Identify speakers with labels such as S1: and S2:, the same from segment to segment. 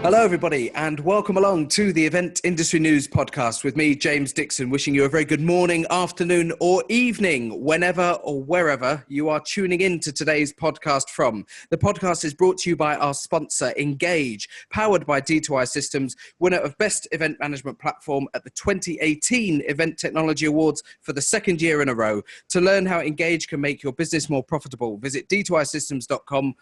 S1: Hello, everybody, and welcome along to the Event Industry News podcast with me, James Dickson, wishing you a very good morning, afternoon, or evening, whenever or wherever you are tuning in to today's podcast from. The podcast is brought to you by our sponsor, Engage, powered by D2I Systems, winner of Best Event Management Platform at the 2018 Event Technology Awards for the second year in a row. To learn how Engage can make your business more profitable, visit d2isystems.com/engage.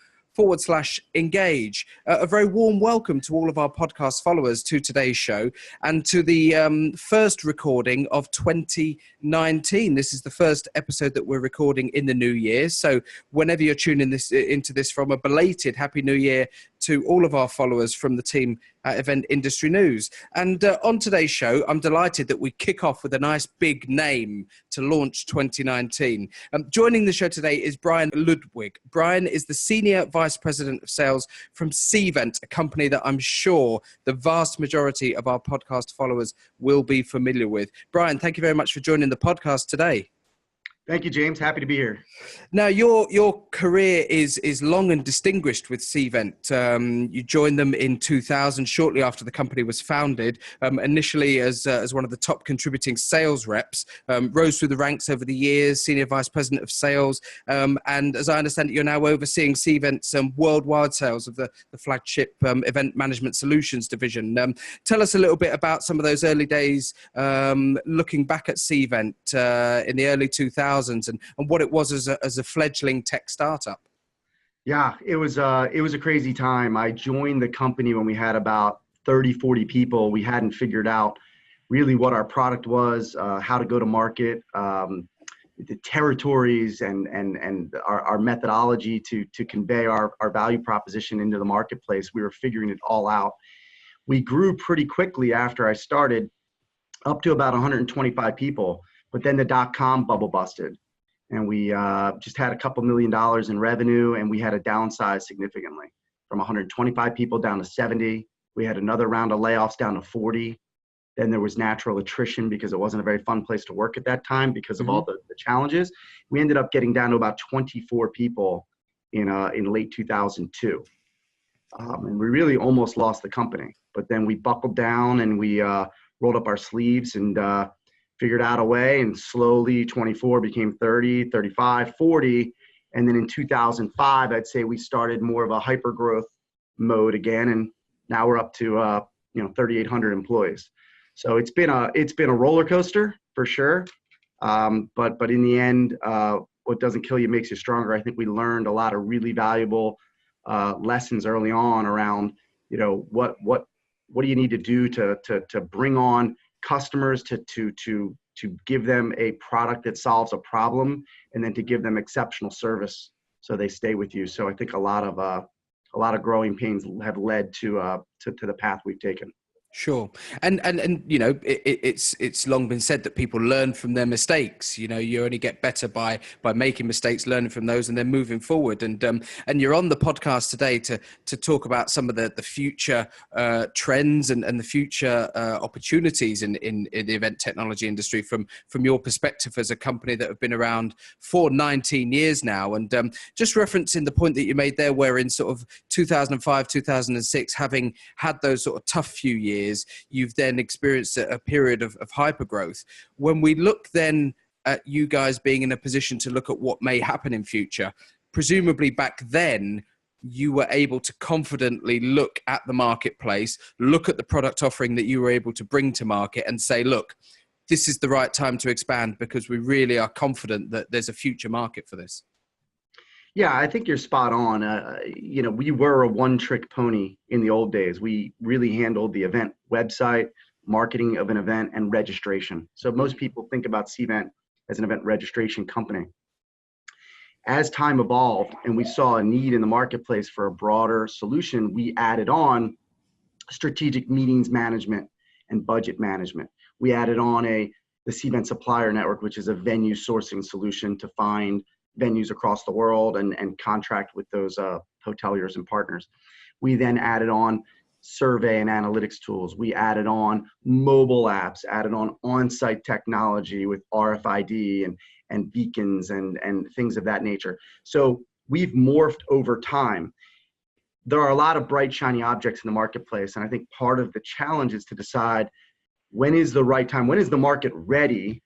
S1: A very warm welcome to all of our podcast followers to today's show and to the first recording of 2019. This is the first episode that we're recording in the new year. So whenever you're tuning into this from, a belated Happy New Year to all of our followers from the team at Event Industry News. And on today's show, I'm delighted that we kick off with a nice big name to launch 2019. Joining the show today is Brian Ludwig. Brian is the Senior Vice President of Sales from Cvent, a company that I'm sure the vast majority of our podcast followers will be familiar with. Brian, thank you very much for joining the podcast today.
S2: Thank you, James. Happy to be here.
S1: Now, your career is long and distinguished with Cvent. You joined them in 2000, shortly after the company was founded, initially as one of the top contributing sales reps, rose through the ranks over the years, Senior Vice President of Sales, and as I understand it, you're now overseeing Cvent's worldwide sales of the flagship Event Management Solutions division. Tell us a little bit about some of those early days, looking back at Cvent in the early 2000s. And what it was as a fledgling tech startup.
S2: Yeah, it was a crazy time. I joined the company when we had about 30, 40 people. We hadn't figured out really what our product was, how to go to market, the territories and our methodology to convey our value proposition into the marketplace. We were figuring it all out. We grew pretty quickly after I started, up to about 125 people. But then the dot-com bubble busted, and we just had a couple $1 million in revenue, and we had to downsize significantly from 125 people down to 70. We had another round of layoffs down to 40. Then there was natural attrition because it wasn't a very fun place to work at that time because of all the challenges. We ended up getting down to about 24 people in late 2002. And we really almost lost the company. But then we buckled down and we rolled up our sleeves and figured out a way, and slowly 24 became 30, 35, 40. And then in 2005, I'd say we started more of a hyper growth mode again. And now we're up to 3,800 employees. So it's been a roller coaster for sure. But in the end, what doesn't kill you makes you stronger. I think we learned a lot of really valuable lessons early on around, what do you need to do to bring on customers, to give them a product that solves a problem, and then to give them exceptional service so they stay with you. So I think a lot of growing pains have led to the path we've taken.
S1: Sure. And it's long been said that people learn from their mistakes. You only get better by making mistakes, learning from those, and then moving forward. And you're on the podcast today to talk about some of the future trends and the future opportunities in the event technology industry from your perspective as a company that have been around for 19 years now. And just referencing the point that you made there, where in sort of 2005, 2006, having had those sort of tough few years, you've then experienced a period of hypergrowth. When we look then at you guys being in a position to look at what may happen in future, presumably back then you were able to confidently look at the marketplace, look at the product offering that you were able to bring to market and say, look, this is the right time to expand because we really are confident that there's a future market for this.
S2: Yeah, I think you're spot on. We were a one-trick pony in the old days. We really handled the event website, marketing of an event, and registration. So most people think about Cvent as an event registration company. As time evolved and we saw a need in the marketplace for a broader solution, we added on strategic meetings management and budget management. We added on the Cvent Supplier Network, which is a venue sourcing solution to find venues across the world and contract with those hoteliers and partners. We then added on survey and analytics tools. We added on mobile apps, added on on-site technology with RFID and beacons and things of that nature. So we've morphed over time. there are a lot of bright, shiny objects in the marketplace. And I think part of the challenge is to decide when is the right time, when is the market ready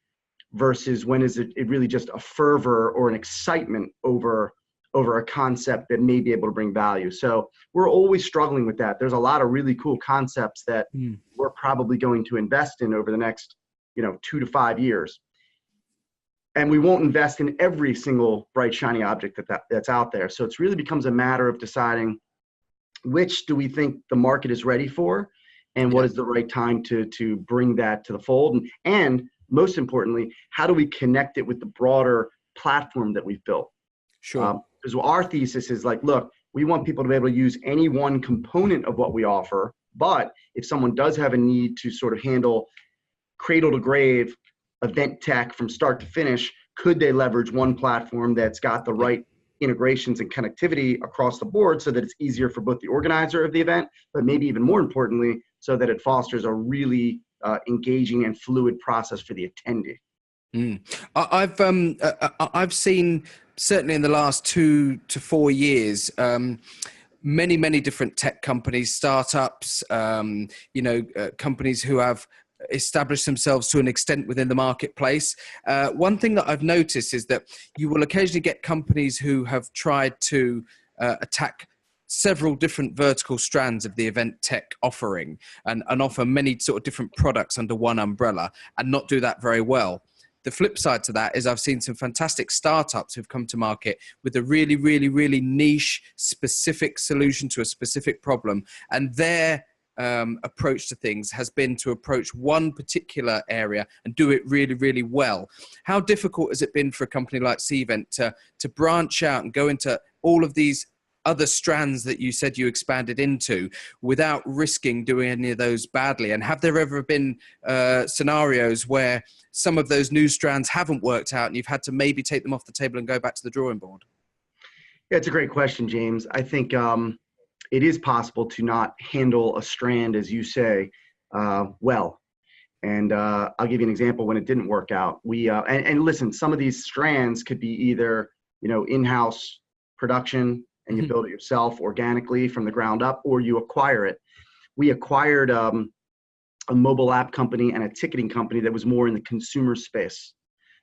S2: versus when is it really just a fervor or an excitement over a concept that may be able to bring value. So we're always struggling with that. There's a lot of really cool concepts that we're probably going to invest in over the next, 2 to 5 years. And we won't invest in every single bright, shiny object that's out there. So it's really becomes a matter of deciding which do we think the market is ready for and what is the right time to bring that to the fold. And most importantly, how do we connect it with the broader platform that we've built?
S1: Sure.
S2: Because our thesis is like, look, we want people to be able to use any one component of what we offer. But if someone does have a need to sort of handle cradle to grave event tech from start to finish, could they leverage one platform that's got the right integrations and connectivity across the board so that it's easier for both the organizer of the event, but maybe even more importantly, so that it fosters a really engaging and fluid process for the attendee.
S1: I've seen, certainly in the last 2 to 4 years, many different tech companies, startups, companies who have established themselves to an extent within the marketplace. One thing that I've noticed is that you will occasionally get companies who have tried to attack several different vertical strands of the event tech offering and offer many sort of different products under one umbrella and not do that very well. The flip side to that is I've seen some fantastic startups who've come to market with a really niche, specific solution to a specific problem. And their approach to things has been to approach one particular area and do it really well. How difficult has it been for a company like Cvent to branch out and go into all of these other strands that you said you expanded into without risking doing any of those badly? And have there ever been scenarios where some of those new strands haven't worked out and you've had to maybe take them off the table and go back to the drawing board?
S2: Yeah, it's a great question, James. I think it is possible to not handle a strand, as you say, well. And I'll give you an example when it didn't work out. And listen, some of these strands could be either, in-house production, and you build it yourself organically from the ground up, or you acquire it. We acquired a mobile app company and a ticketing company that was more in the consumer space.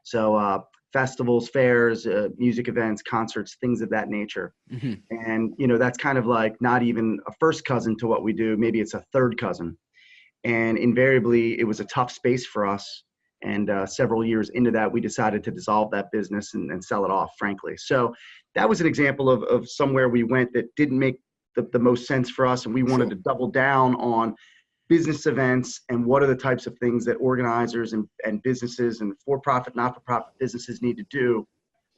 S2: So festivals, fairs, music events, concerts, things of that nature. And, that's kind of like not even a first cousin to what we do. Maybe it's a third cousin. And invariably, it was a tough space for us. And several years into that, we decided to dissolve that business and sell it off, frankly. So that was an example of somewhere we went that didn't make the most sense for us. And we wanted to double down on business events and what are the types of things that organizers and businesses and for-profit, not-for-profit businesses need to do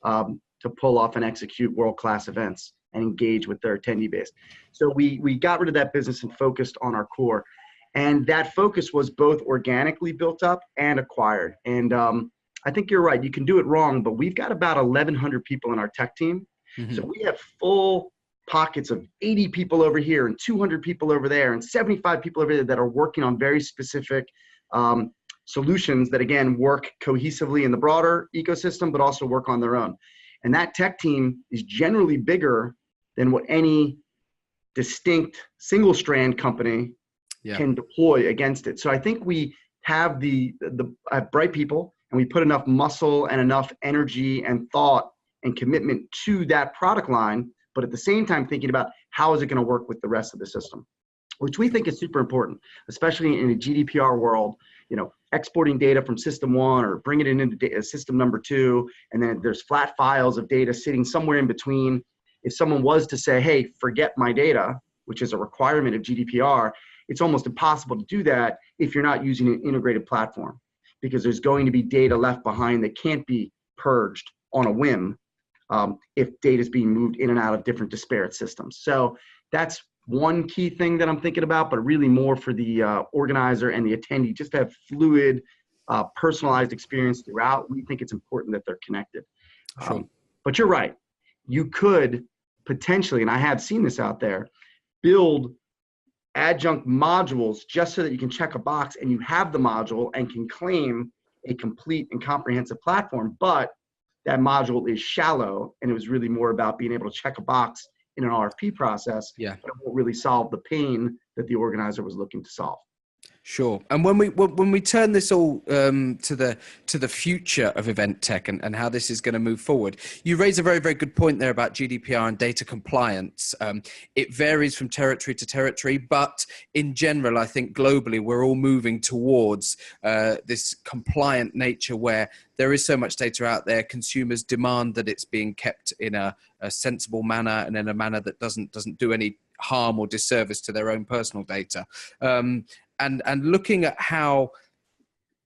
S2: to pull off and execute world-class events and engage with their attendee base. So we got rid of that business and focused on our core. And that focus was both organically built up and acquired. And I think you're right. You can do it wrong, but we've got about 1,100 people in our tech team. So we have full pockets of 80 people over here and 200 people over there and 75 people over there that are working on very specific solutions that, again, work cohesively in the broader ecosystem, but also work on their own. And that tech team is generally bigger than what any distinct single strand company can deploy against it. So I think we have the bright people, and we put enough muscle and enough energy and thought and commitment to that product line, but at the same time thinking about how is it going to work with the rest of the system, which we think is super important, especially in a GDPR world. Exporting data from system one or bringing it into system number two, and then there's flat files of data sitting somewhere in between. If someone was to say, hey, forget my data, which is a requirement of GDPR, it's almost impossible to do that if you're not using an integrated platform, because there's going to be data left behind that can't be purged on a whim if data is being moved in and out of different disparate systems. So that's one key thing that I'm thinking about, but really more for the organizer and the attendee, just to have fluid, personalized experience throughout. We think it's important that they're connected. But you're right. You could potentially, and I have seen this out there, build adjunct modules just so that you can check a box and you have the module and can claim a complete and comprehensive platform, but that module is shallow and it was really more about being able to check a box in an RFP process,
S1: Yeah.
S2: but it won't really solve the pain that the organizer was looking to solve.
S1: Sure. And when we turn this all to the future of event tech and how this is going to move forward, you raise a very, very good point there about GDPR and data compliance. It varies from territory to territory, but in general, I think globally we're all moving towards this compliant nature where there is so much data out there. Consumers demand that it's being kept in a sensible manner and in a manner that doesn't do any harm or disservice to their own personal data. And looking at how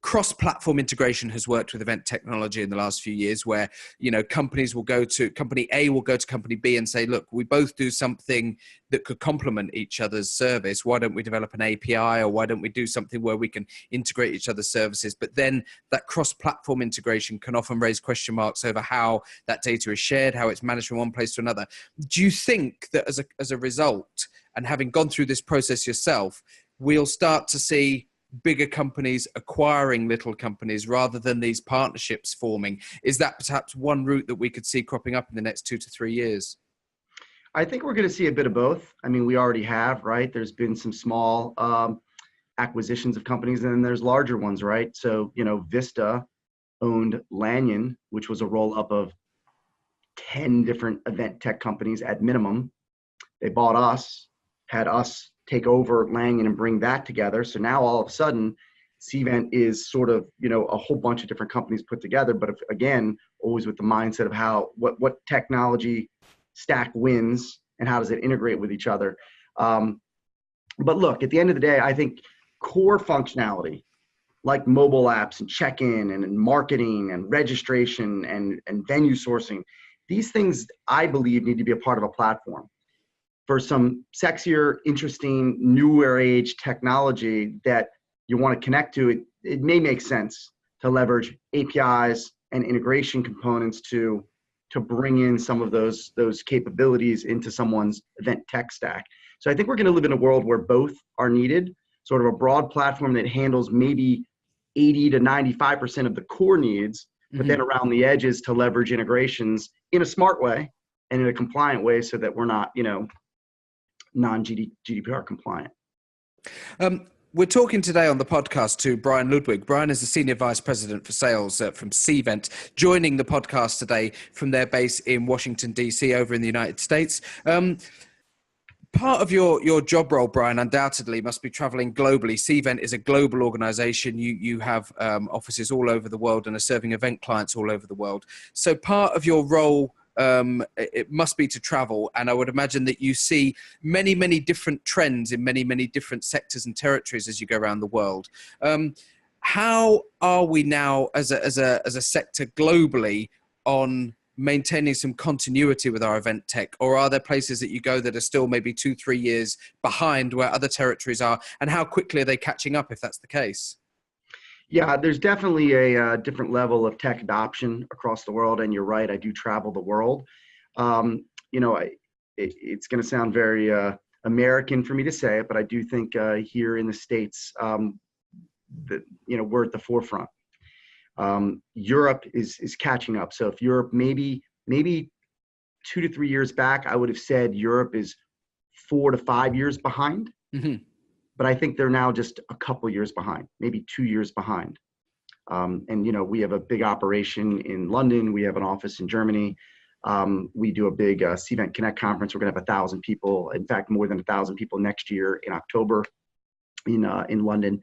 S1: cross-platform integration has worked with event technology in the last few years, where, you know, companies will go to company A will go to company B and say, look, we both do something that could complement each other's service. Why don't we develop an API, or why don't we do something where we can integrate each other's services? But then that cross-platform integration can often raise question marks over how that data is shared, how it's managed from one place to another. Do you think that as a result, and having gone through this process yourself, we'll start to see bigger companies acquiring little companies rather than these partnerships forming? Is that perhaps one route that we could see cropping up in the next 2 to 3 years?
S2: I think we're going to see a bit of both. I mean, we already have, right? There's been some small acquisitions of companies, and then there's larger ones, right? So, you know, Vista owned Lanyon, which was a roll-up of 10 different event tech companies at minimum. They bought us, had us take over Lanyon and bring that together. So now all of a sudden, Cvent is sort of, you know, a whole bunch of different companies put together, but if, again, always with the mindset of what technology stack wins and how does it integrate with each other. But look, at the end of the day, I think core functionality like mobile apps and check-in and marketing and registration and venue sourcing, these things I believe need to be a part of a platform. For some sexier, interesting, newer age technology that you want to connect to, it may make sense to leverage APIs and integration components to bring in some of those capabilities into someone's event tech stack. So I think we're going to live in a world where both are needed, sort of a broad platform that handles maybe 80 to 95% of the core needs, but then around the edges to leverage integrations in a smart way and in a compliant way so that we're not, you know, non-GDPR compliant.
S1: We're talking today on the podcast to Brian Ludwig. Brian is the Senior Vice President for Sales from Cvent, joining the podcast today from their base in Washington, D.C. over in the United States. Part of your job role, Brian, undoubtedly must be traveling globally. Cvent is a global organization. You have offices all over the world and are serving event clients all over the world. So part of your role it must be to travel, and I would imagine that you see many, many different trends in many, many different sectors and territories as you go around the world. How are we now as a sector globally on maintaining some continuity with our event tech, or are there places that you go that are still maybe 2-3 years behind where other territories are, and how quickly are they catching up if that's the case?
S2: Yeah, there's definitely a different level of tech adoption across the world, and you're right, I do travel the world. You know, it's going to sound very American for me to say it, but I do think here in the States, that, you know, we're at the forefront. Europe is catching up. So if Europe maybe 2 to 3 years back, I would have said Europe is 4 to 5 years behind. But I think they're now just a couple years behind, maybe 2 years behind. And, you know, we have a big operation in London. We have an office in Germany. We do a big Cvent Connect conference. We're going to have 1,000 people, in fact, more than 1,000 people next year in October in London.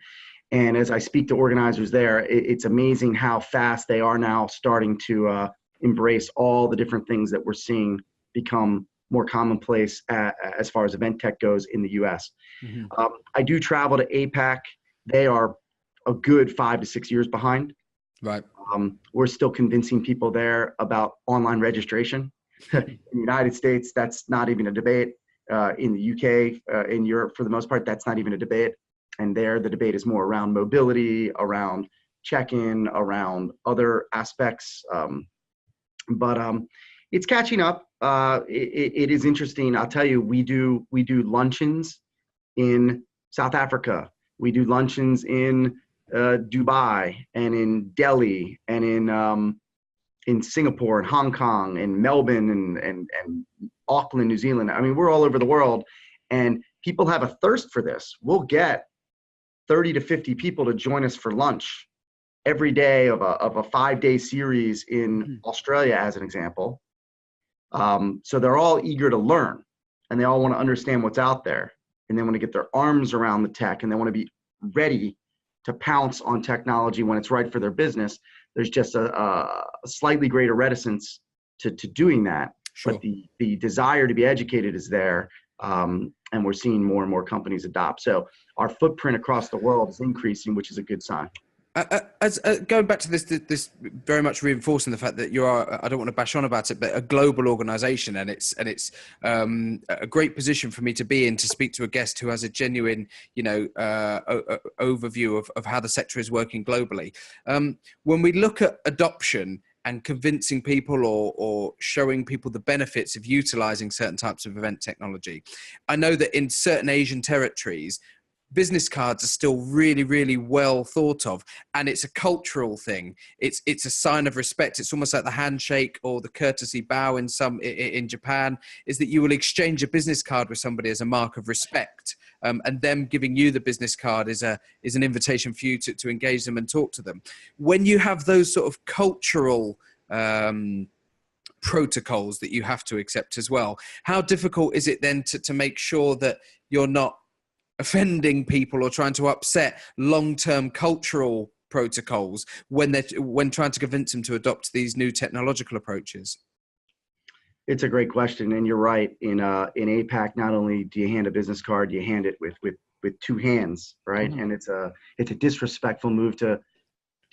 S2: And as I speak to organizers there, it's amazing how fast they are now starting to embrace all the different things that we're seeing become more commonplace as far as event tech goes in the US. I do travel to APAC. They are a good 5 to 6 years behind.
S1: Right.
S2: We're still convincing people there about online registration. In the United States, that's not even a debate. In the UK, in Europe, for the most part, that's not even a debate. And there, the debate is more around mobility, around check-in, around other aspects. But it's catching up. It is interesting. I'll tell you, we do luncheons in South Africa. We do luncheons in Dubai and in Delhi and in Singapore and Hong Kong and Melbourne and Auckland, New Zealand. I mean, we're all over the world, and people have a thirst for this. We'll get 30 to 50 people to join us for lunch every day of a 5-day series in Australia, as an example. So they're all eager to learn, and they all want to understand what's out there, and they want to get their arms around the tech, and they want to be ready to pounce on technology when it's right for their business. There's just a slightly greater reticence to doing that. Sure. But the desire to be educated is there, and we're seeing more and more companies adopt. So our footprint across the world is increasing, which is a good sign.
S1: Going back to this very much reinforcing the fact that you are, I don't want to bash on about it, but a global organization, and it's a great position for me to be in, to speak to a guest who has a genuine, overview of how the sector is working globally. When we look at adoption and convincing people or showing people the benefits of utilizing certain types of event technology, I know that in certain Asian territories, business cards are still really, really well thought of, and it's a cultural thing. It's a sign of respect. It's almost like the handshake or the courtesy bow in Japan, is that you will exchange a business card with somebody as a mark of respect, and them giving you the business card is an invitation for you to engage them and talk to them. When you have those sort of cultural protocols that you have to accept as well, how difficult is it then to make sure that you're not offending people or trying to upset long-term cultural protocols when trying to convince them to adopt these new technological approaches?
S2: It's a great question, and you're right. In APAC, not only do you hand a business card, you hand it with two hands, right? Mm-hmm. And it's a disrespectful move to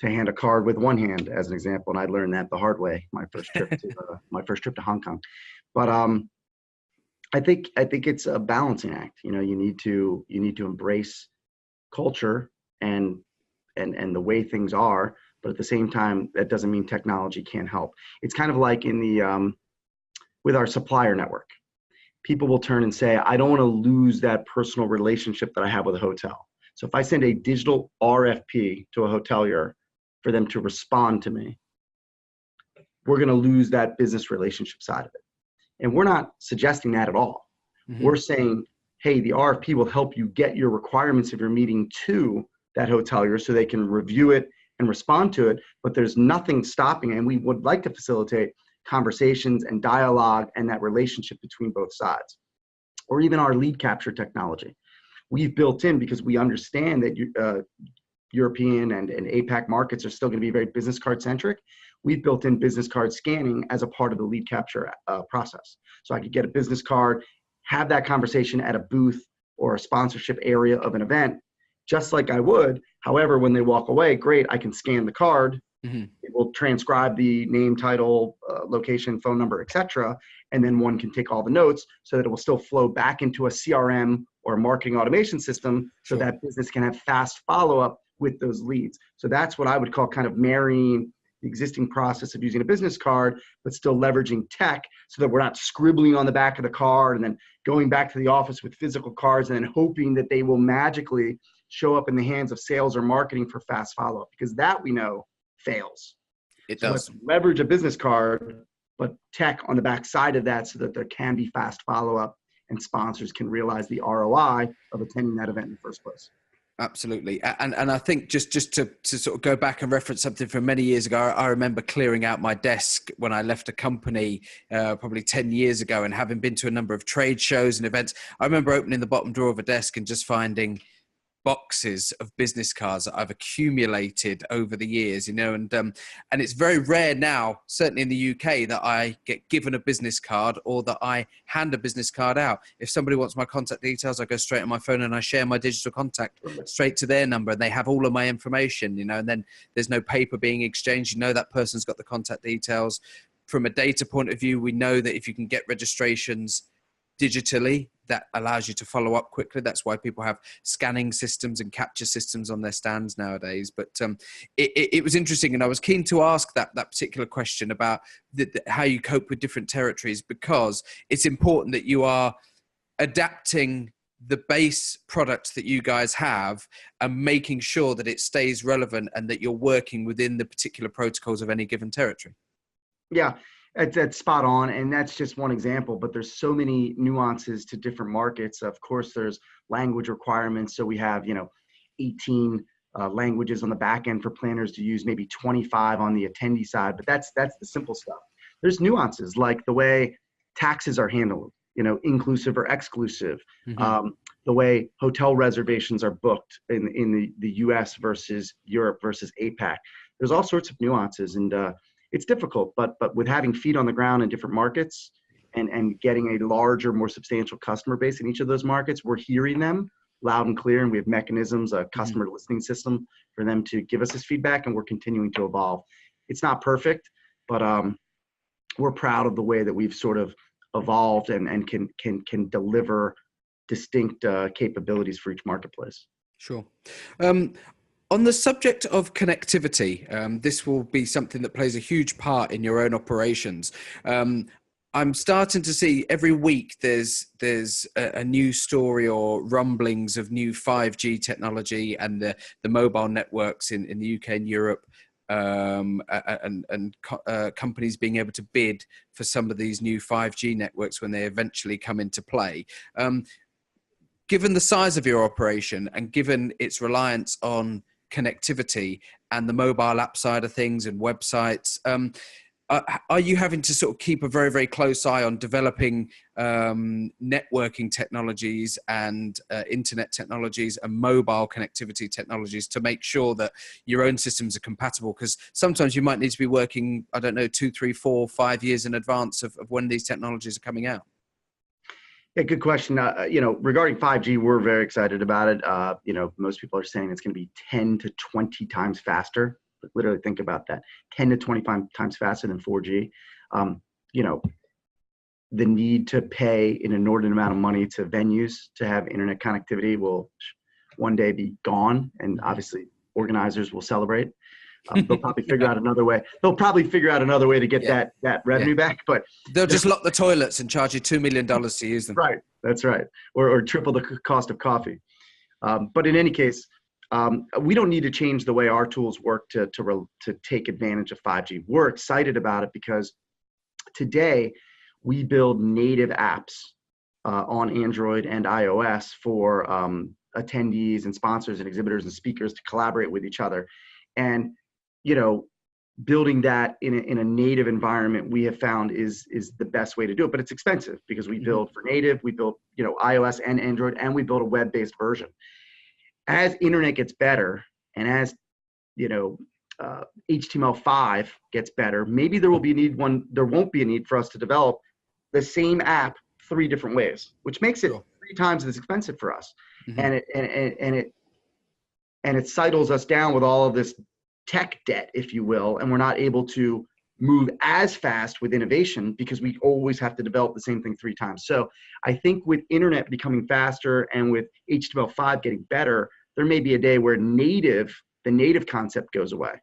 S2: hand a card with one hand, as an example. And I learned that the hard way my first trip to Hong Kong. But I think it's a balancing act. You need to embrace culture and the way things are, but at the same time, that doesn't mean technology can't help. It's kind of like in the with our supplier network. People will turn and say, I don't want to lose that personal relationship that I have with a hotel. So if I send a digital RFP to a hotelier for them to respond to me, we're going to lose that business relationship side of it. And we're not suggesting that at all. Mm-hmm. We're saying, hey, the RFP will help you get your requirements of your meeting to that hotelier so they can review it and respond to it. But there's nothing stopping, and we would like to facilitate conversations and dialogue and that relationship between both sides. Or even our lead capture technology. We've built in, because we understand that European and APAC markets are still going to be very business card centric. We've built in business card scanning as a part of the lead capture process. So I could get a business card, have that conversation at a booth or a sponsorship area of an event, just like I would. However, when they walk away, great, I can scan the card. Mm-hmm. It will transcribe the name, title, location, phone number, etc. And then one can take all the notes so that it will still flow back into a CRM or a marketing automation system, so that business can have fast follow-up with those leads. So that's what I would call kind of marrying the existing process of using a business card, but still leveraging tech so that we're not scribbling on the back of the card and then going back to the office with physical cards and then hoping that they will magically show up in the hands of sales or marketing for fast follow-up, because that we know fails.
S1: It does.
S2: Let's leverage a business card, but tech on the back side of that so that there can be fast follow-up and sponsors can realize the ROI of attending that event in the first place.
S1: Absolutely. And I think just to sort of go back and reference something from many years ago, I remember clearing out my desk when I left a company probably 10 years ago, and having been to a number of trade shows and events, I remember opening the bottom drawer of a desk and just finding boxes of business cards that I've accumulated over the years, and it's very rare now, certainly in the UK, that I get given a business card or that I hand a business card out. If somebody wants my contact details, I go straight on my phone and I share my digital contact straight to their number, and they have all of my information, and then there's no paper being exchanged. That person's got the contact details. From a data point of view, we know that if you can get registrations digitally, that allows you to follow up quickly. That's why people have scanning systems and capture systems on their stands nowadays. But it was interesting, and I was keen to ask that particular question about how you cope with different territories, because it's important that you are adapting the base product that you guys have and making sure that it stays relevant and that you're working within the particular protocols of any given territory.
S2: Yeah. That's spot on, and that's just one example. But there's so many nuances to different markets. Of course, there's language requirements. So we have 18 languages on the back end for planners to use, maybe 25 on the attendee side. But that's the simple stuff. There's nuances like the way taxes are handled, inclusive or exclusive.
S1: Mm-hmm.
S2: The way hotel reservations are booked in the U.S. versus Europe versus APAC. There's all sorts of nuances, and it's difficult, but with having feet on the ground in different markets and getting a larger, more substantial customer base in each of those markets, we're hearing them loud and clear, and we have mechanisms, a customer listening system for them to give us this feedback, and we're continuing to evolve. It's not perfect, but we're proud of the way that we've sort of evolved and can deliver distinct capabilities for each marketplace.
S1: Sure. On the subject of connectivity, this will be something that plays a huge part in your own operations. I'm starting to see every week there's a new story or rumblings of new 5G technology and the mobile networks in the UK and Europe, and companies being able to bid for some of these new 5G networks when they eventually come into play. Given the size of your operation and given its reliance on connectivity and the mobile app side of things and websites, are you having to sort of keep a very, very close eye on developing networking technologies and internet technologies and mobile connectivity technologies to make sure that your own systems are compatible? Because sometimes you might need to be working, 2, 3, 4, 5 years in advance of when these technologies are coming out.
S2: Yeah, good question. Regarding 5G, we're very excited about it. Most people are saying it's going to be 10 to 20 times faster. But literally think about that, 10 to 25 times faster than 4G. The need to pay an inordinate amount of money to venues to have internet connectivity will one day be gone. And obviously organizers will celebrate. They'll probably figure out another way. They'll probably figure out another way to get that revenue back. But
S1: they'll just lock the toilets and charge you $2 million to use them.
S2: Right. That's right. Or triple the cost of coffee. But in any case, we don't need to change the way our tools work to take advantage of 5G. We're excited about it because today we build native apps on Android and iOS for attendees and sponsors and exhibitors and speakers to collaborate with each other. And building that in a native environment, we have found is the best way to do it. But it's expensive because we build for native, we build iOS and Android, and we build a web-based version. As internet gets better, and as HTML5 gets better, maybe there won't be a need for us to develop the same app 3 different ways, which makes it 3 times as expensive for us. And it sidles us down with all of this tech debt, if you will, and we're not able to move as fast with innovation because we always have to develop the same thing 3 times. So I think with internet becoming faster and with HTML5 getting better, there may be a day where the native concept goes away,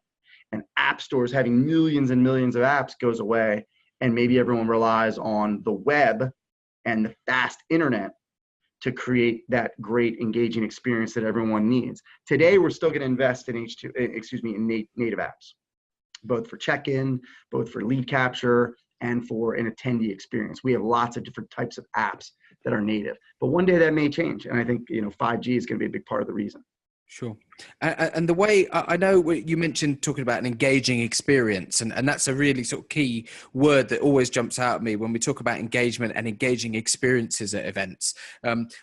S2: and app stores having millions and millions of apps goes away, and maybe everyone relies on the web and the fast internet to create that great engaging experience that everyone needs. Today, we're still going to invest in native apps, both for check-in, both for lead capture, and for an attendee experience. We have lots of different types of apps that are native, but one day that may change. And I think 5G is going to be a big part of the reason.
S1: Sure. And the way I know you mentioned talking about an engaging experience, and that's a really sort of key word that always jumps out at me when we talk about engagement and engaging experiences at events.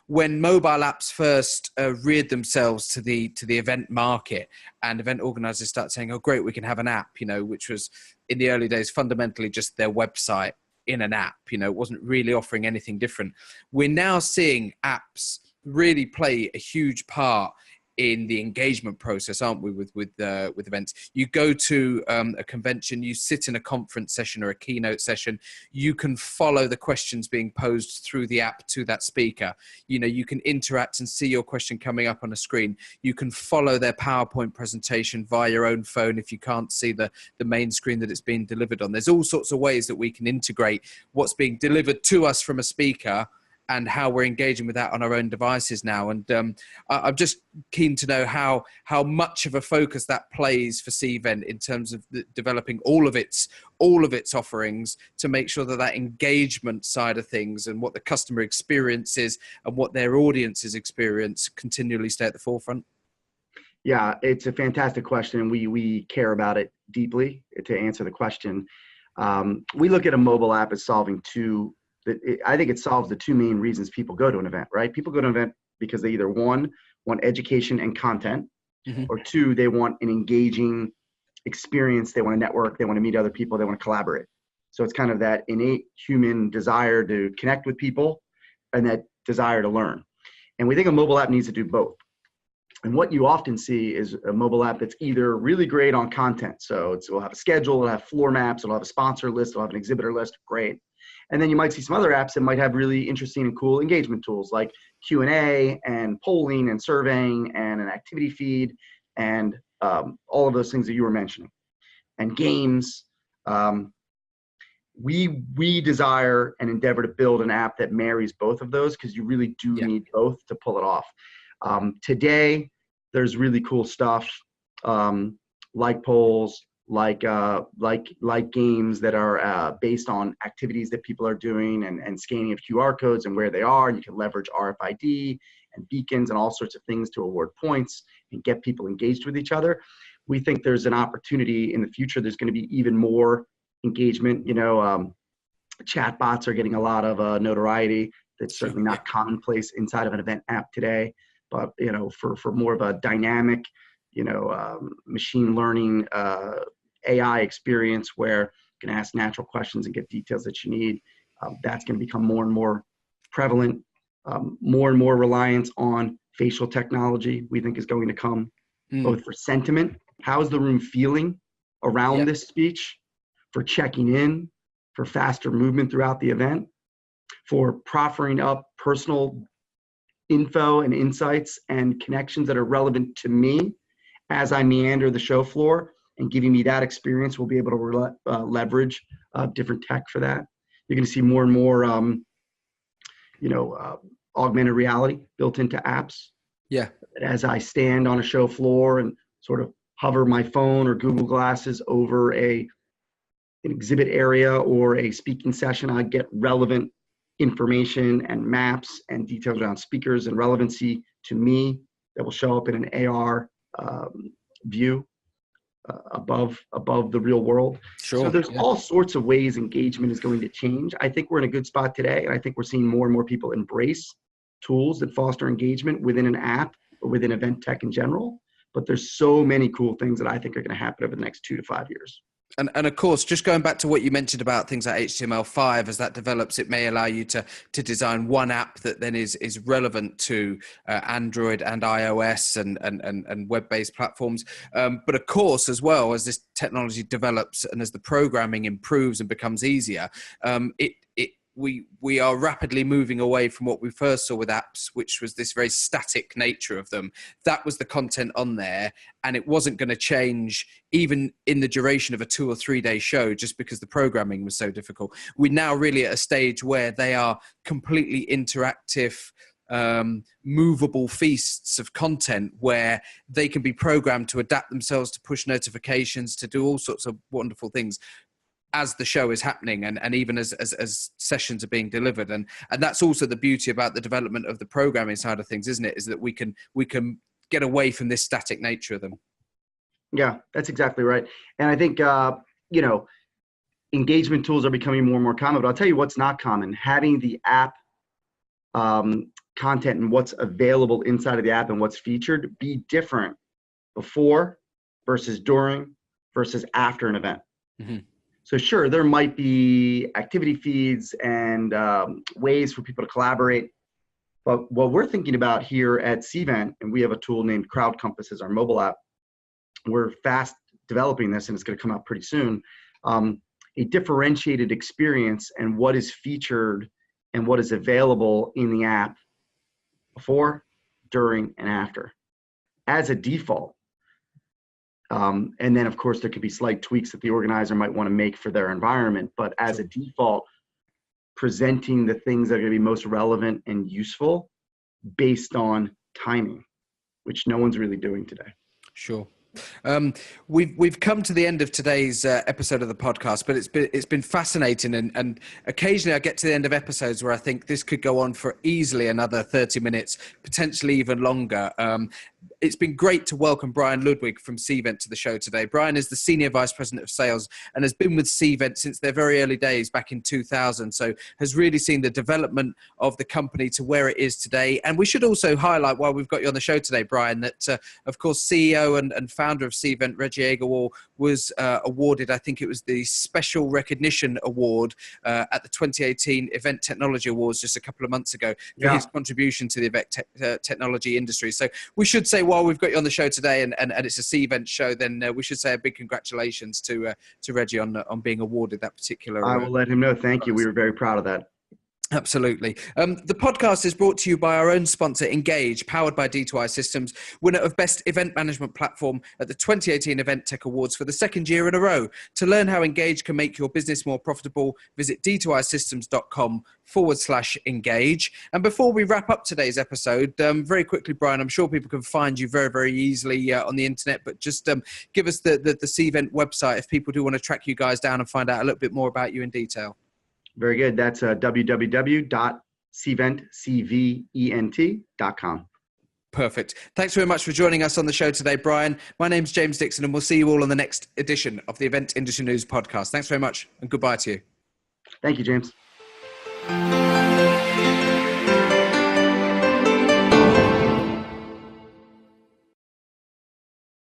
S1: When mobile apps first reared themselves to the event market, and event organizers start saying, oh, great, we can have an app, which was in the early days fundamentally just their website in an app, it wasn't really offering anything different. We're now seeing apps really play a huge part in the engagement process, aren't we, with events? You go to a convention, you sit in a conference session or a keynote session, you can follow the questions being posed through the app to that speaker. You can interact and see your question coming up on a screen. You can follow their PowerPoint presentation via your own phone if you can't see the main screen that it's being delivered on. There's all sorts of ways that we can integrate what's being delivered to us from a speaker and how we're engaging with that on our own devices now. And I'm just keen to know how much of a focus that plays for Cvent in terms of developing all of its offerings to make sure that engagement side of things and what the customer experience is and what their audiences experience continually stay at the forefront.
S2: Yeah, it's a fantastic question, and we care about it deeply. To answer the question, we look at a mobile app as solving I think it solves the two main reasons people go to an event, right? People go to an event because they either one, want education and content, or two, they want an engaging experience. They want to network, they want to meet other people, they want to collaborate. So it's kind of that innate human desire to connect with people and that desire to learn. And we think a mobile app needs to do both. And what you often see is a mobile app that's either really great on content. So it'll have a schedule, it'll have floor maps, it'll have a sponsor list, it'll have an exhibitor list, great. And then you might see some other apps that might have really interesting and cool engagement tools like Q&A and polling and surveying and an activity feed and all of those things that you were mentioning. And games. We desire and endeavor to build an app that marries both of those because you really do need both to pull it off. Today, there's really cool stuff like polls, like games that are based on activities that people are doing and scanning of QR codes and where they are. You can leverage RFID and beacons and all sorts of things to award points and get people engaged with each other. We think there's an opportunity in the future. There's going to be even more engagement. Chat bots are getting a lot of notoriety. That's certainly not commonplace inside of an event app today. But for more of a dynamic, machine learning AI experience where you can ask natural questions and get details that you need, that's going to become more and more prevalent. More and more reliance on facial technology, we think, is going to come, both for sentiment. How is the room feeling around this speech? For checking in, for faster movement throughout the event, for proffering up personal info and insights and connections that are relevant to me as I meander the show floor, and giving me that experience. We'll be able to leverage different tech for that. You're going to see more and more, augmented reality built into apps. Yeah. As I stand on a show floor and sort of hover my phone or Google Glasses over an exhibit area or a speaking session, I get relevant information and maps and details around speakers and relevancy to me that will show up in an AR view above the real world. Sure. So there's all sorts of ways engagement is going to change. I think we're in a good spot today, and I think we're seeing more and more people embrace tools that foster engagement within an app or within event tech in general. But there's so many cool things that I think are going to happen over the next 2 to 5 years.
S1: And of course, just going back to what you mentioned about things like HTML5, as that develops, it may allow you to design one app that then is relevant to Android and iOS and web-based platforms. But of course, as well as this technology develops and as the programming improves and becomes easier, we are rapidly moving away from what we first saw with apps, which was this very static nature of them. That was the content on there, and it wasn't going to change even in the duration of a 2 or 3 day show just because the programming was so difficult. We're now really at a stage where they are completely interactive, movable feasts of content where they can be programmed to adapt themselves, to push notifications, to do all sorts of wonderful things as the show is happening and even as sessions are being delivered. And that's also the beauty about the development of the programming side of things, isn't it? Is that we can get away from this static nature of them.
S2: Yeah, that's exactly right. And I think, engagement tools are becoming more and more common, but I'll tell you what's not common. Having the app content and what's available inside of the app and what's featured be different before versus during versus after an event. Mm-hmm. So sure, there might be activity feeds and ways for people to collaborate. But what we're thinking about here at Cvent, and we have a tool named Crowd Compass as our mobile app. We're fast developing this, and it's going to come out pretty soon. A differentiated experience and what is featured and what is available in the app before, during, and after as a default. And then, of course, there could be slight tweaks that the organizer might want to make for their environment. But as a default, presenting the things that are going to be most relevant and useful based on timing, which no one's really doing today.
S1: Sure. We've come to the end of today's episode of the podcast, but it's been fascinating, and occasionally I get to the end of episodes where I think this could go on for easily another 30 minutes, potentially even longer. It's been great to welcome Brian Ludwig from Cvent to the show today. Brian is the Senior Vice President of Sales and has been with Cvent since their very early days back in 2000. So has really seen the development of the company to where it is today. And we should also highlight, while we've got you on the show today, Brian, that of course CEO and founder of Cvent, Reggie Agarwal, was awarded, I think it was the Special Recognition Award at the 2018 Event Technology Awards just a couple of months ago for his contribution to the event technology industry. So we should say, while we've got you on the show today and it's a Cvent show, then we should say a big congratulations to Reggie on being awarded that particular.
S2: I will let him know. Thank you. We were very proud of that.
S1: Absolutely. The podcast is brought to you by our own sponsor, Engage, powered by D2I Systems, winner of Best Event Management Platform at the 2018 Event Tech Awards for the second year in a row. To learn how Engage can make your business more profitable, visit d2isystems.com/engage. And before we wrap up today's episode, very quickly, Brian, I'm sure people can find you very, very easily on the internet, but just give us the Cvent website if people do want to track you guys down and find out a little bit more about you in detail.
S2: Very good. That's www.cvent.com.
S1: Perfect. Thanks very much for joining us on the show today, Brian. My name's James Dickson, and we'll see you all on the next edition of the Event Industry News podcast. Thanks very much, and goodbye to you.
S2: Thank you, James.